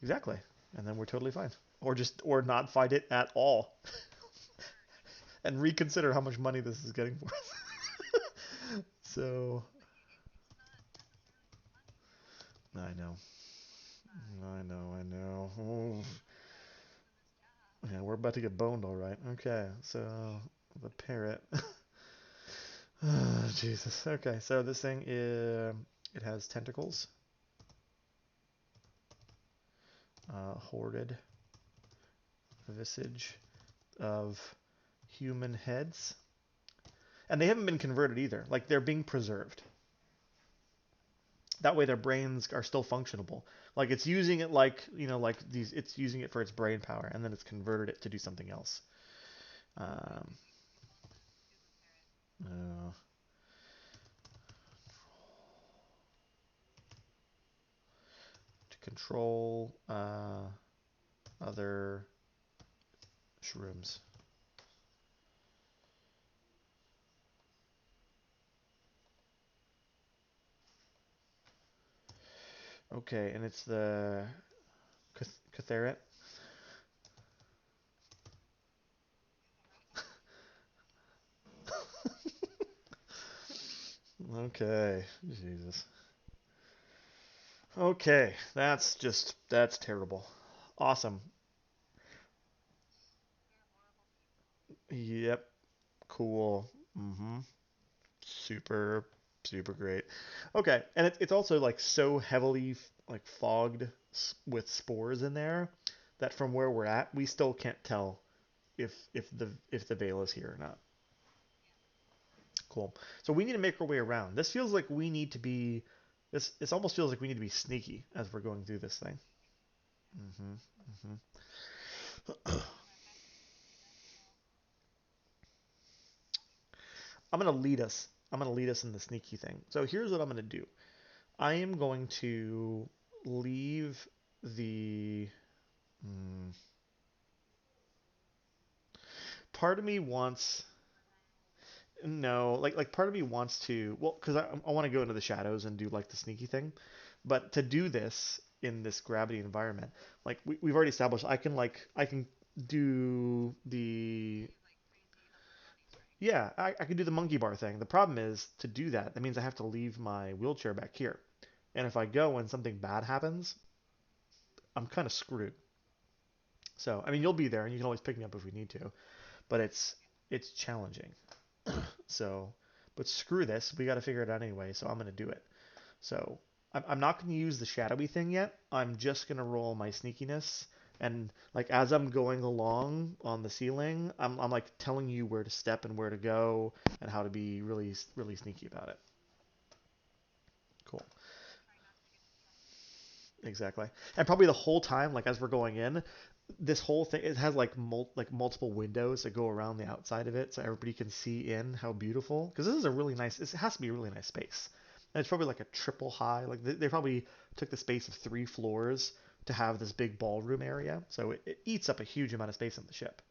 Exactly. And then we're totally fine. Or not fight it at all. And reconsider how much money this is getting for us. So I know. I know, I know. Ooh. Yeah, we're about to get boned all right. Okay, so the parrot. Oh, Jesus. Okay, so this thing is it has tentacles, hoarded visage of human heads, and they haven't been converted either. Like they're being preserved. That way, their brains are still functionable. Like it's using it like like these. It's using it for its brain power, and then it's converted it to do something else. Um, uh, to control other shrooms. Okay, and it's the Catharet. Okay, Jesus. Okay, that's terrible. Awesome. Yep. Cool. Mm-hmm. Super, super great. Okay, and it's also like so heavily like fogged with spores in there that from where we're at, we still can't tell if the veil is here or not. Cool. So we need to make our way around. This feels like we need to be. This almost feels like we need to be sneaky as we're going through this thing. Hmm. Hmm. I'm gonna lead us. I'm gonna lead us in the sneaky thing. So here's what I'm gonna do. I am going to leave the. Hmm, part of me wants no, like part of me wants to well, because I want to go into the shadows and do like the sneaky thing, but to do this in this gravity environment, like we've already established, I can do the yeah, I can do the monkey bar thing. The problem is to do that, that means I have to leave my wheelchair back here, and if I go and something bad happens, I'm kind of screwed. So I mean, you'll be there and you can always pick me up if we need to, but it's challenging. So, but screw this. We got to figure it out anyway. So I'm going to do it. So I'm not going to use the shadowy thing yet. I'm just going to roll my sneakiness. And like as I'm going along on the ceiling, I'm like telling you where to step and where to go and how to be really, really sneaky about it. Cool. Exactly. And probably the whole time, like as we're going in, this whole thing it has like multiple windows that go around the outside of it, so everybody can see in how beautiful. Because this is a really nice. It has to be a really nice space. And it's probably like a triple high. Like they probably took the space of 3 floors to have this big ballroom area. So it eats up a huge amount of space on the ship.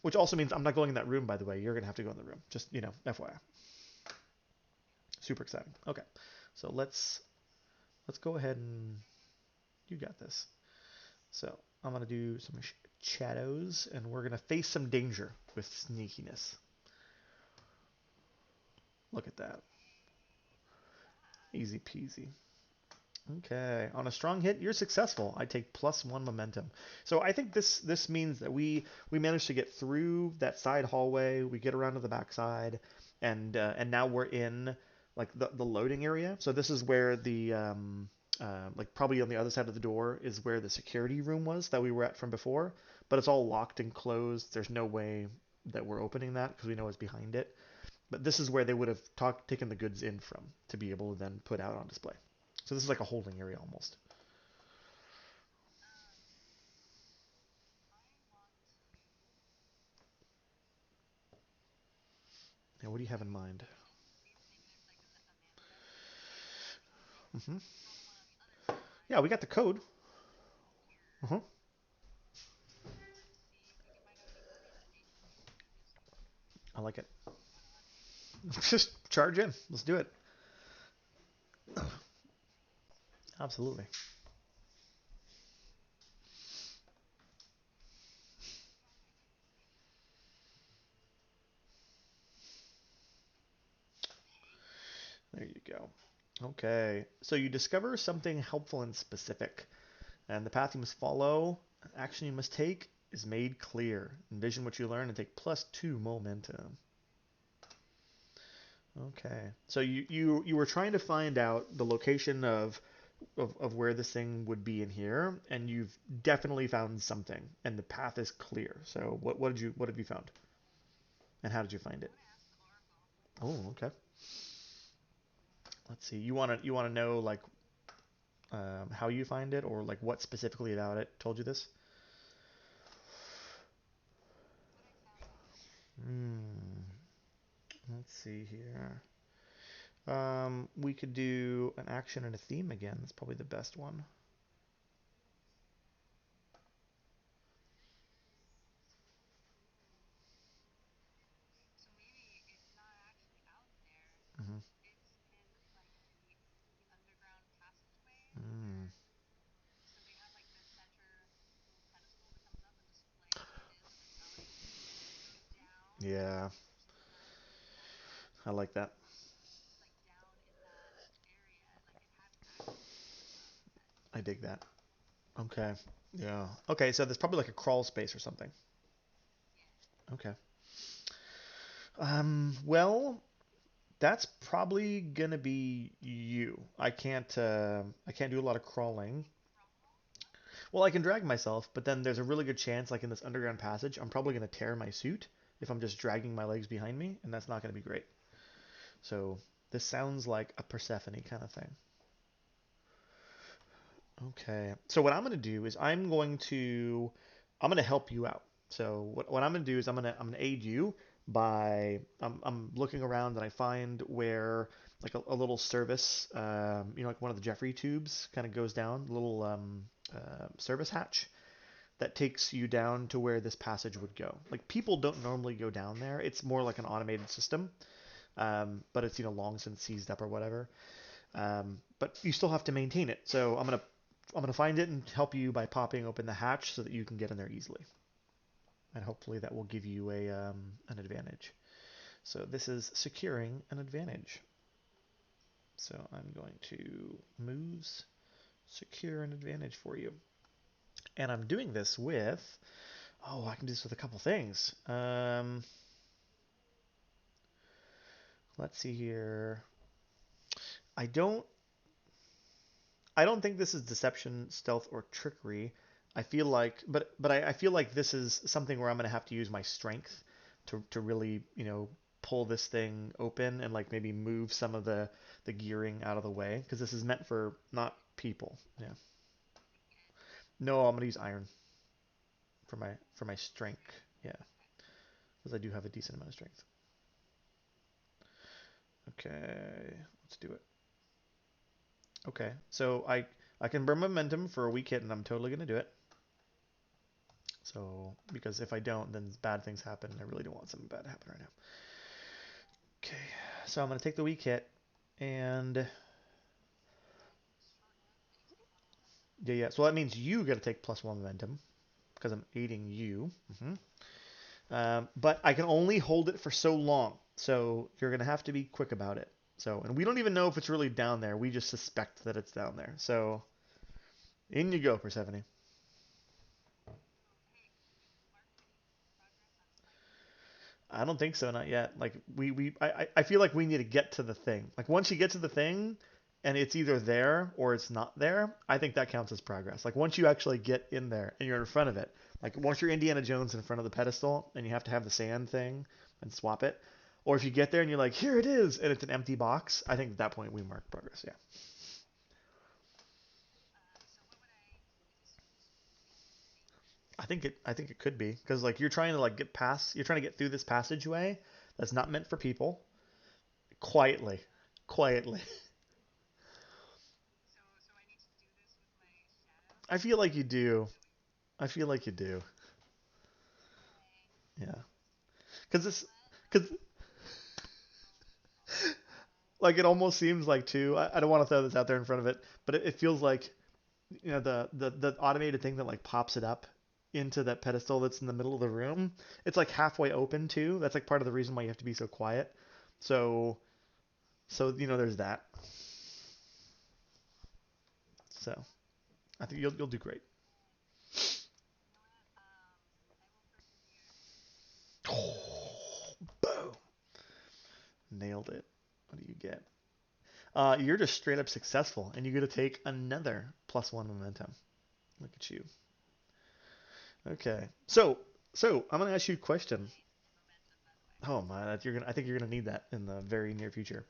Which also means I'm not going in that room. By the way, you're gonna have to go in the room. Just FYI. Super exciting. Okay, so let's go ahead and you got this. So I'm gonna do some shadows, and we're gonna face some danger with sneakiness. Look at that, easy peasy. Okay, on a strong hit, you're successful. I take +1 momentum. So I think this means that we managed to get through that side hallway. We get around to the backside, and now we're in like the loading area. So this is where the like probably on the other side of the door is where the security room was that we were at from before, but it's all locked and closed. There's no way that we're opening that because we know it's behind it. But this is where they would have taken the goods in from to be able to then put out on display. So this is like a holding area almost. Now, what do you have in mind? Hmm. Yeah, we got the code. Uh-huh. I like it. Just charge in. Let's do it. Absolutely. There you go. Okay, so you discover something helpful and specific, and the path you must follow, an action you must take, is made clear. Envision what you learn and take +2 momentum. Okay, so you were trying to find out the location of where this thing would be in here, and you've definitely found something, and the path is clear. So what have you found, and how did you find it? Oh, okay. Let's see. You want to know like how you find it, or like what specifically about it told you this? Hmm. Let's see here. We could do an action and a theme again. That's probably the best one. Hmm. Mm. Yeah, I like that. I dig that. Okay. Yeah. Okay, so there's probably like a crawl space or something. Okay. Well, that's probably gonna be you. I can't do a lot of crawling. Well, I can drag myself, but then there's a really good chance, like in this underground passage, I'm probably gonna tear my suit if I'm just dragging my legs behind me, and that's not gonna be great. So this sounds like a Persephone kind of thing. Okay. So what I'm gonna do is I'm gonna help you out. So what I'm gonna do is I'm gonna aid you by I'm looking around and I find where like a little service like one of the Jeffrey tubes kind of goes down, a little service hatch that takes you down to where this passage would go. Like people don't normally go down there. It's more like an automated system, but it's long since seized up or whatever. But you still have to maintain it. So I'm gonna find it and help you by popping open the hatch so that you can get in there easily, and hopefully that will give you an advantage. So this is securing an advantage. So I'm going to moves secure an advantage for you, and I'm doing this with I can do this with a couple things. Let's see here. I don't I don't think this is deception, stealth, or trickery. I feel like, but I feel like this is something where I'm gonna have to use my strength to really pull this thing open and like maybe move some of the gearing out of the way because this is meant for not people. Yeah. No, I'm gonna use iron for my strength. Yeah, because I do have a decent amount of strength. Okay, let's do it. Okay, so I can burn momentum for a weak hit and I'm totally gonna do it. So, because if I don't, then bad things happen, and I really don't want something bad to happen right now. Okay, so I'm going to take the weak hit, and yeah. So that means you got to take +1 momentum, because I'm aiding you. But I can only hold it for so long, so you're going to have to be quick about it. So, and we don't even know if it's really down there. We just suspect that it's down there. So, in you go, Persephone. I don't think so, not yet. Like I feel like we need to get to the thing. Like once you get to the thing and it's either there or it's not there, I think that counts as progress. Like once you actually get in there and you're in front of it, like once you're Indiana Jones in front of the pedestal and you have to have the sand thing and swap it, or if you get there and you're like, here it is, and it's an empty box, I think at that point we mark progress. Yeah. I think it could be because like you're trying to like get past, you're trying to get through this passageway that's not meant for people quietly, quietly. I feel like you do. I feel like you do. Yeah. Because because like it almost seems like too. I don't want to throw this out there in front of it, but it feels like the automated thing that like pops it up into that pedestal that's in the middle of the room. It's like halfway open too. That's like part of the reason why you have to be so quiet. So So there's that. So I think you'll do great. Boom! Nailed it. What do you get? You're just straight up successful, and you get to take another +1 momentum. Look at you. Okay. So I'm gonna ask you a question. Oh my, I think you're gonna need that in the very near future.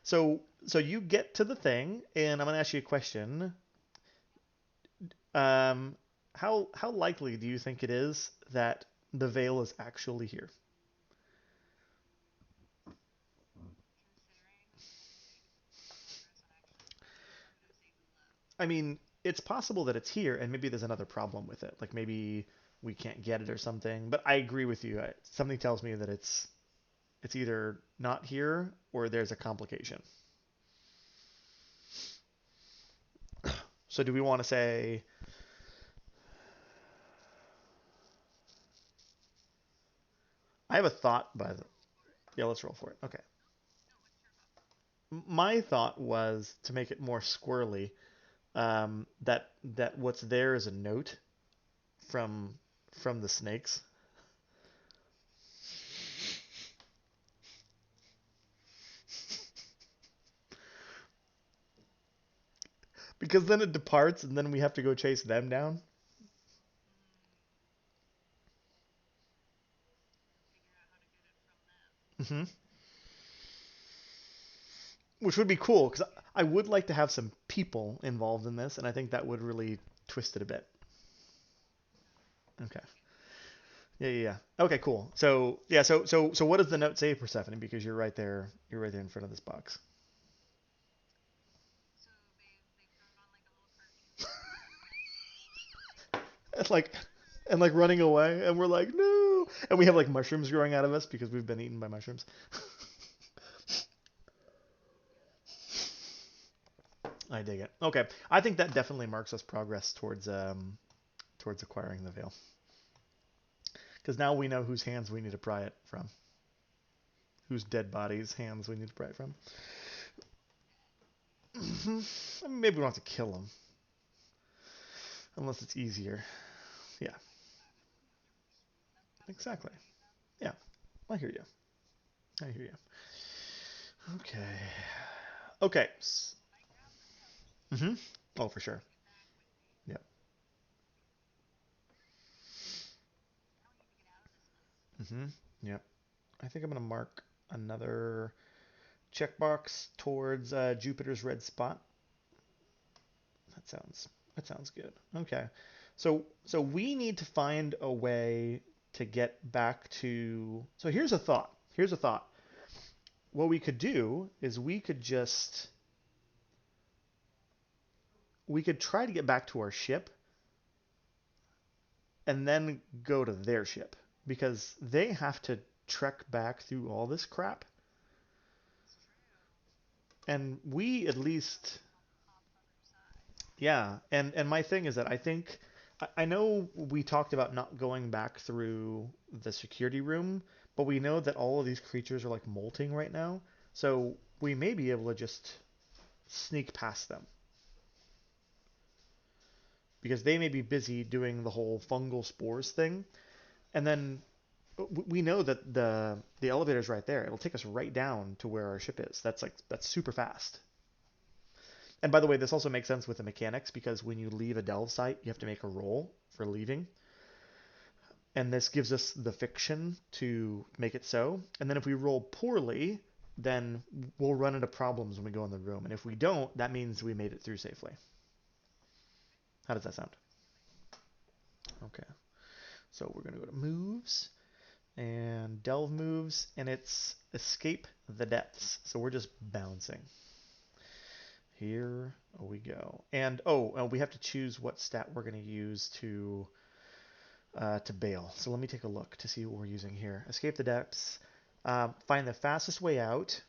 So you get to the thing, and I'm gonna ask you a question. Um, how likely do you think it is that the veil is actually here? I mean, it's possible that it's here, and maybe there's another problem with it. Like maybe we can't get it or something. But I agree with you. Something tells me that it's either not here or there's a complication. So do we want to say? I have a thought, by the yeah. Let's roll for it. Okay. My thought was to make it more squirrely. That what's there is a note from from the snakes, because then it departs, and then we have to go chase them down. Hmm. Which would be cool because I would like to have some people involved in this, and I think that would really twist it a bit. Okay. Yeah, yeah, yeah. Okay, cool. So yeah, so what does the note say, Persephone? Because you're right there. You're right there in front of this box. And like and like running away, and we're like no, and we have like mushrooms growing out of us because we've been eaten by mushrooms. I dig it. Okay, I think that definitely marks us progress towards acquiring the veil. Because now we know whose hands we need to pry it from, whose dead bodies' hands we need to pry it from. I mean, maybe we don't have to kill them unless it's easier. Yeah, exactly. Yeah, I hear you. I hear you. Okay. Okay. Mm-hmm. Oh, for sure. Yep. Mm-hmm. Yep. I think I'm gonna mark another checkbox towards Jupiter's red spot. That sounds good. Okay. So we need to find a way to get back to. So here's a thought. Here's a thought. What we could do is we could try to get back to our ship and then go to their ship because they have to trek back through all this crap, and we at least. Yeah, and my thing is that I think I know we talked about not going back through the security room, but we know that all of these creatures are like molting right now, so we may be able to just sneak past them because they may be busy doing the whole fungal spores thing, and then we know that the elevator's right there. It'll take us right down to where our ship is. That's super fast. And by the way, this also makes sense with the mechanics because when you leave a delve site, you have to make a roll for leaving. And this gives us the fiction to make it so. And then if we roll poorly, then we'll run into problems when we go in the room. And if we don't, that means we made it through safely. How does that sound? Okay. So we're going to go to moves and delve moves, and it's escape the depths. So we're just bouncing. Here we go. And we have to choose what stat we're going to use to bail. So let me take a look to see what we're using here. Escape the depths. Find the fastest way out.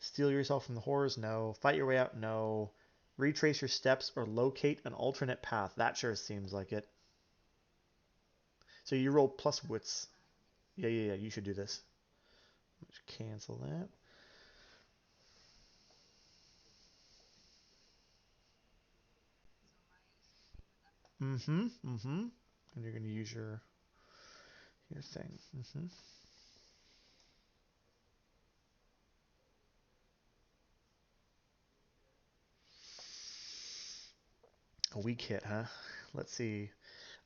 Steal yourself from the horrors? No. Fight your way out? No. Retrace your steps or locate an alternate path. That sure seems like it. So you roll plus wits. Yeah, yeah, yeah. You should do this. Cancel that. Mm-hmm. Mm-hmm. And you're gonna use your thing. Mm-hmm. A weak hit, huh? Let's see.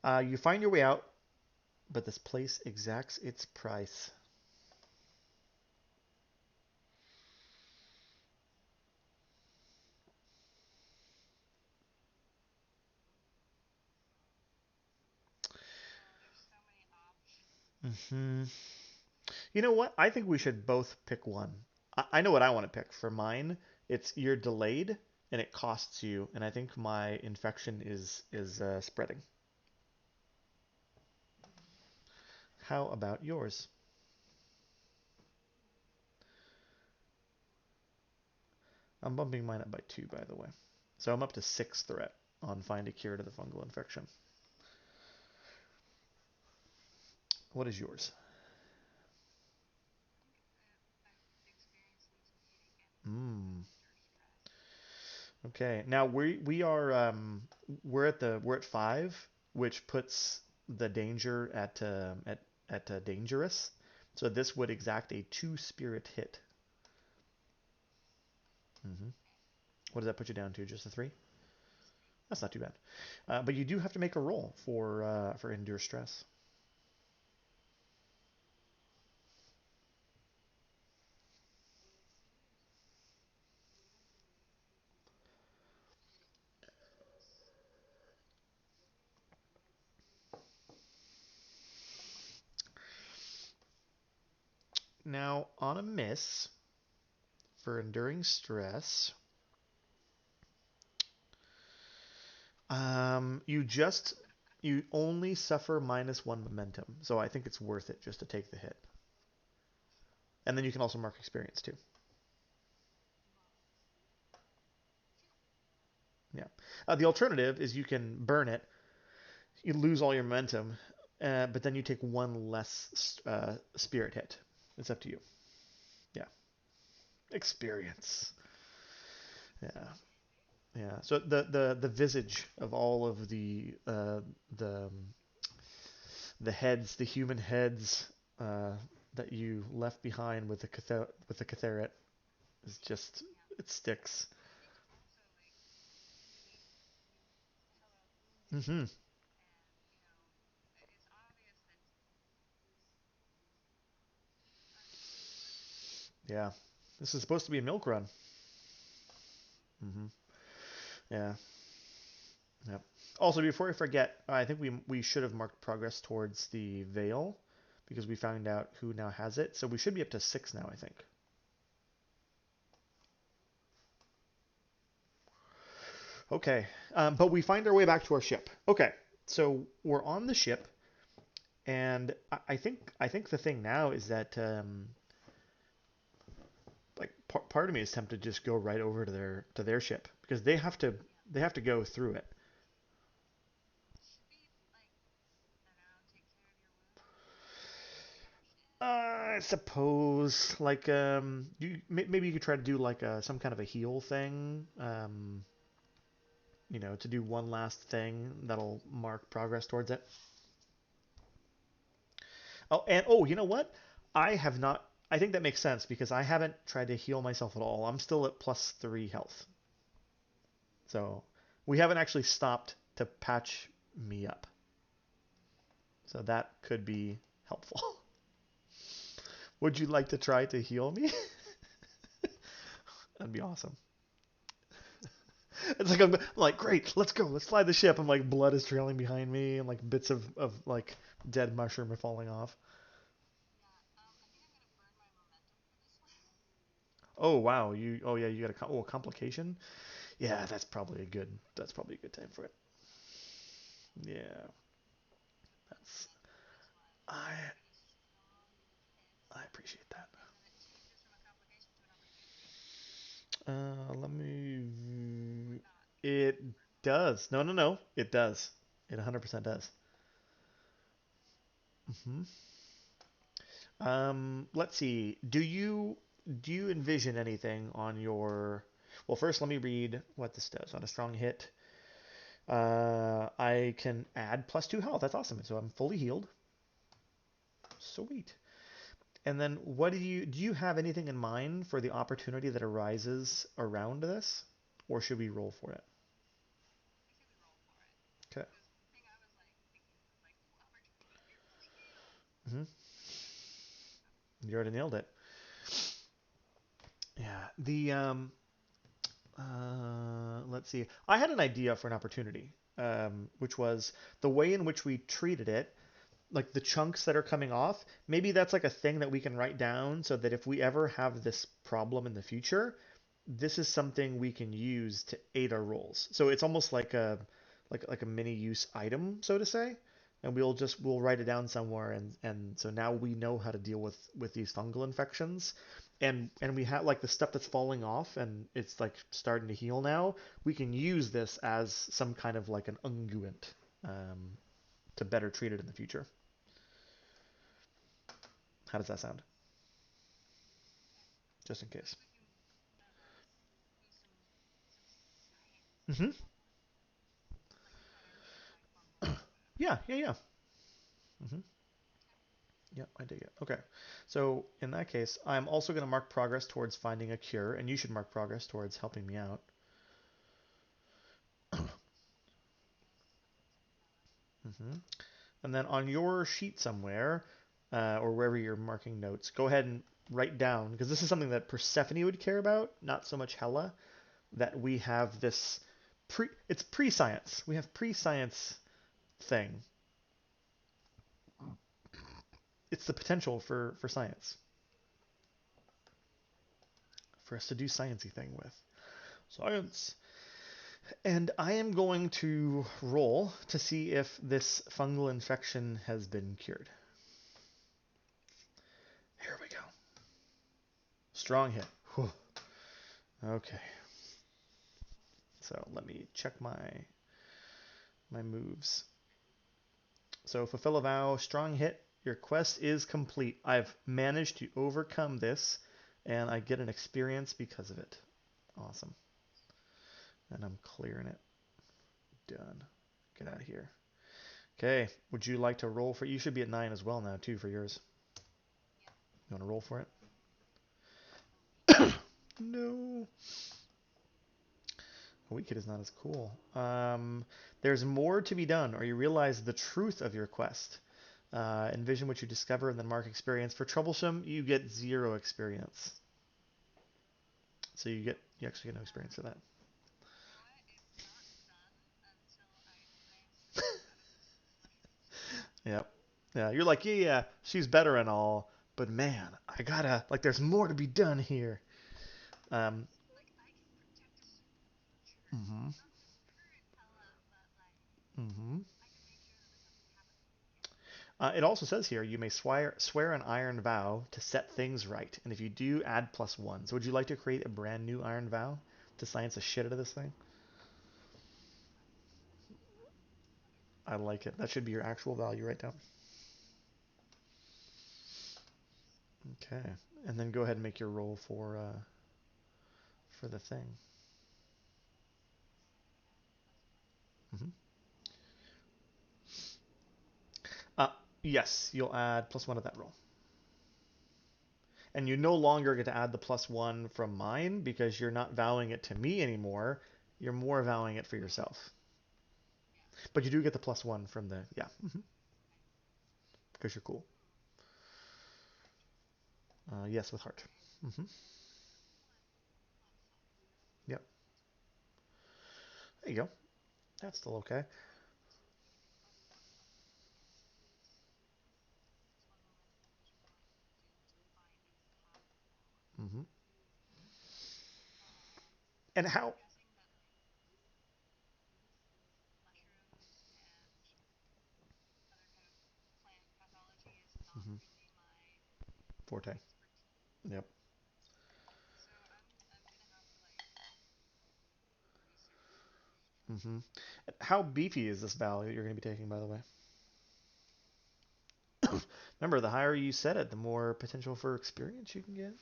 You find your way out, but this place exacts its price. Mm-hmm. You know what? I think we should both pick one. I know what I want to pick. For mine, it's you're delayed and it costs you, and I think my infection is spreading. How about yours? I'm bumping mine up by two, by the way. So I'm up to six threat on find a cure to the fungal infection. What is yours? Hmm. Okay. Now we're at five, which puts the danger at dangerous. So this would exact a two spirit hit. Hmm. What does that put you down to? Just a three? That's not too bad. But you do have to make a roll for endure stress. Now on a miss for enduring stress, you just you only suffer minus one momentum. So I think it's worth it just to take the hit. And then you can also mark experience too. Yeah. The alternative is you can burn it. You lose all your momentum, but then you take one less spirit hit. It's up to you. Yeah. Experience. Yeah. Yeah. So the visage of all of the the heads, the human heads uh, that you left behind with the Catheret is just it sticks. Hmm. Yeah. This is supposed to be a milk run. Hmm. Yeah. Yep. Also, before I forget, I think we should have marked progress towards the veil because we found out who now has it. So we should be up to six now, I think. Okay. But we find our way back to our ship. Okay. So we're on the ship, and I think the thing now is that like part of me is tempted to just go right over to their ship because they have to go through it. I suppose like maybe you could try to do like some kind of a heal thing. To do one last thing that'll mark progress towards it. Oh, and you know what? I have not. I think that makes sense because I haven't tried to heal myself at all. I'm still at plus three health, so we haven't actually stopped to patch me up. So that could be helpful. Would you like to try to heal me? That'd be awesome. It's like I'm like, great, let's go, let's fly the ship. I'm like, blood is trailing behind me, and like bits of like dead mushroom are falling off. Oh wow, yeah, you got a complication. Yeah, that's probably a good time for it. Yeah, that's I I appreciate that. Let me. It does. No, no, no. It does. It 100% does. Hmm. Let's see. Do you envision anything on your? Well, first let me read what this does. On a strong hit, I can add +2 health. That's awesome. So I'm fully healed. Sweet. And then what do you have anything in mind for the opportunity that arises around this? Or should we roll for it? Okay. Hmm. You already nailed it. Yeah. Let's see. I had an idea for an opportunity, which was the way in which we treated it, like the chunks that are coming off. Maybe that's like a thing that we can write down so that if we ever have this problem in the future, this is something we can use to aid our rolls. So it's almost like a mini use item, so to say. And we'll write it down somewhere, and so now we know how to deal with these fungal infections, and we have like the stuff that's falling off and it's like starting to heal now. We can use this as some kind of like an unguent, um, to better treat it in the future. How does that sound? Just in case. Hmm. Yeah, yeah, yeah. Hmm. Yeah, I dig it. Okay. So in that case, I'm also going to mark progress towards finding a cure, and you should mark progress towards helping me out. Hmm. And then on your sheet somewhere, or wherever you're marking notes, go ahead and write down, because this is something that Persephone would care about, not so much Hela, that we have this it's pre-science. We have pre-science thing. It's the potential for science, for us to do sciencey thing with. Science. And I am going to roll to see if this fungal infection has been cured. Here we go. Strong hit. Whew. Okay. So let me check my moves. So fulfill a vow, strong hit. Your quest is complete. I've managed to overcome this, and I get an experience because of it. Awesome. And I'm clearing it. Done. Get out of here. Okay. Would you like to roll for? You should be at 9 as well now too for yours. You want to roll for it? No. A weak hit is not as cool. There's more to be done, or you realize the truth of your quest. Envision what you discover and then mark experience. For troublesome, you get 0 experience. So you actually get no experience for that. Yep. Yeah, you're like, yeah, yeah, she's better and all, but man, I gotta like, there's more to be done here. Um, mm-hmm, mm-hmm. It also says here you may swear an iron vow to set things right, and if you do, add +1. So would you like to create a brand new iron vow to science the shit out of this thing? I like it. That should be your actual value right down. Okay, and then go ahead and make your roll for the thing. Hmm. Uh, yes, you'll add +1 to that roll. And you no longer get to add the +1 from mine because you're not vowing it to me anymore. You're more vowing it for yourself. But you do get the +1 from the, yeah, because you're cool. Yes, with heart. Hmm. Yep. There you go. That's still okay. Hmm. And how? Hmm. Forte. Yep. Hmm. How beefy is this vow that you're going to be taking, by the way? Remember, the higher you set it, the more potential for experience you can get.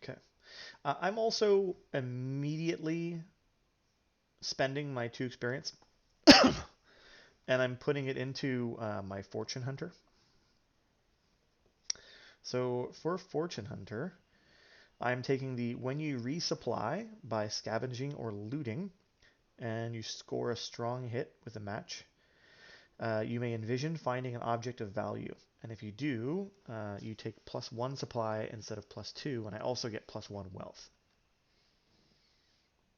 Okay. I'm also immediately spending my 2 experience, and I'm putting it into my Fortune Hunter. So for Fortune Hunter, I'm taking the when you resupply by scavenging or looting, and you score a strong hit with a match, you may envision finding an object of value. And if you do, you take +1 supply instead of +2, and I also get +1 wealth.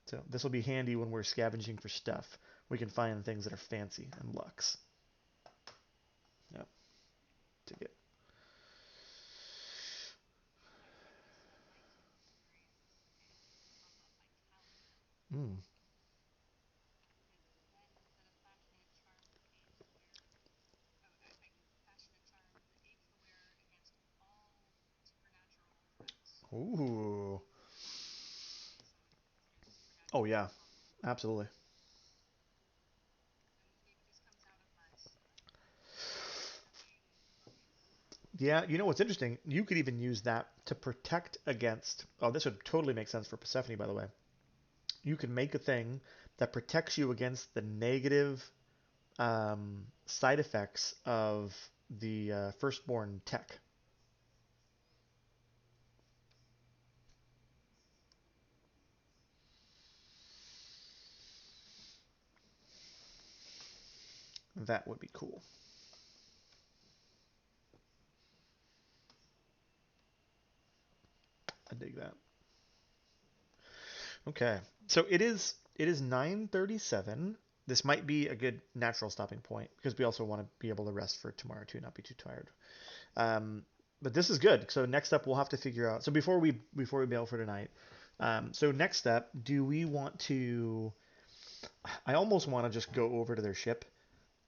So this will be handy when we're scavenging for stuff. We can find things that are fancy and luxe. Yep, take it. Mm. Ooh. Oh yeah, absolutely. Yeah, you know what's interesting? You could even use that to protect against. Oh, this would totally make sense for Persephone, by the way. You can make a thing that protects you against the negative side effects of the firstborn tech. That would be cool. I dig that. Okay, so it is 9:37. This might be a good natural stopping point because we also want to be able to rest for tomorrow too, not be too tired. Um, but this is good. So next up, we'll have to figure out. So before we bail for tonight, so next step, do we want to? I almost want to just go over to their ship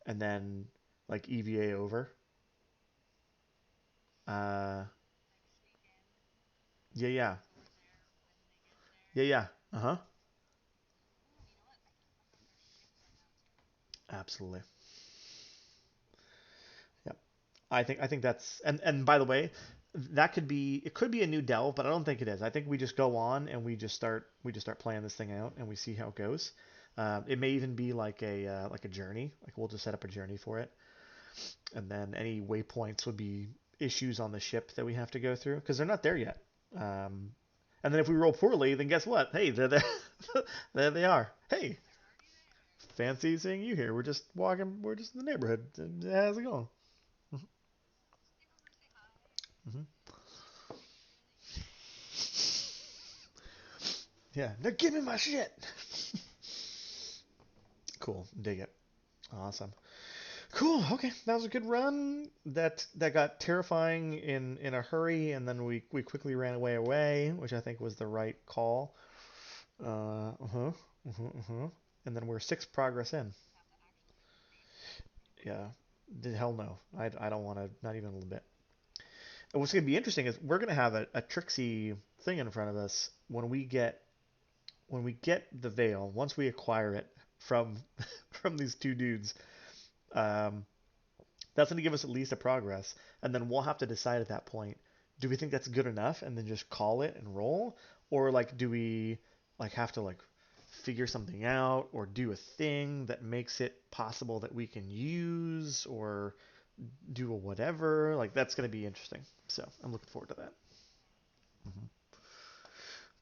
and then like EVA over. Uh, yeah, yeah, yeah, yeah. Uh huh. Absolutely. Yep. I think that's and by the way, that could be a new delve, but I don't think it is. I think we just go on and we just start playing this thing out and we see how it goes. It may even be like a journey. Like we'll just set up a journey for it, and then any waypoints would be issues on the ship that we have to go through because they're not there yet. Um, and then if we roll poorly, then guess what? Hey, they're there. There they are. Hey, fancy seeing you here. We're just walking. We're just in the neighborhood. How's it going? Hmm. Yeah. Now give me my shit. Cool. Dig it. Awesome. Cool. Okay, that was a good run. That got terrifying in a hurry, and then we quickly ran away, which I think was the right call. Uh-huh. Uh-huh. Uh-huh. And then we're 6 progress in. Yeah. Hell no. I don't want to. Not even a little bit. And what's going to be interesting is we're going to have a tricksy thing in front of us when we get the veil. Once we acquire it from from these two dudes. Um, That's going to give us at least a progress, and then we'll have to decide at that point: do we think that's good enough, and then just call it and roll, or like do we like have to like figure something out, or do a thing that makes it possible that we can use, or do a whatever? Like that's going to be interesting. So I'm looking forward to that. Hmm.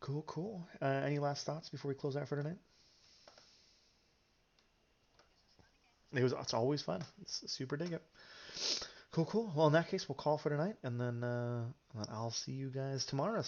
Cool, cool. Any last thoughts before we close out for tonight? It's always fun. It's super dig it. Cool, cool. Well, in that case, we'll call for tonight, and then I'll see you guys tomorrow.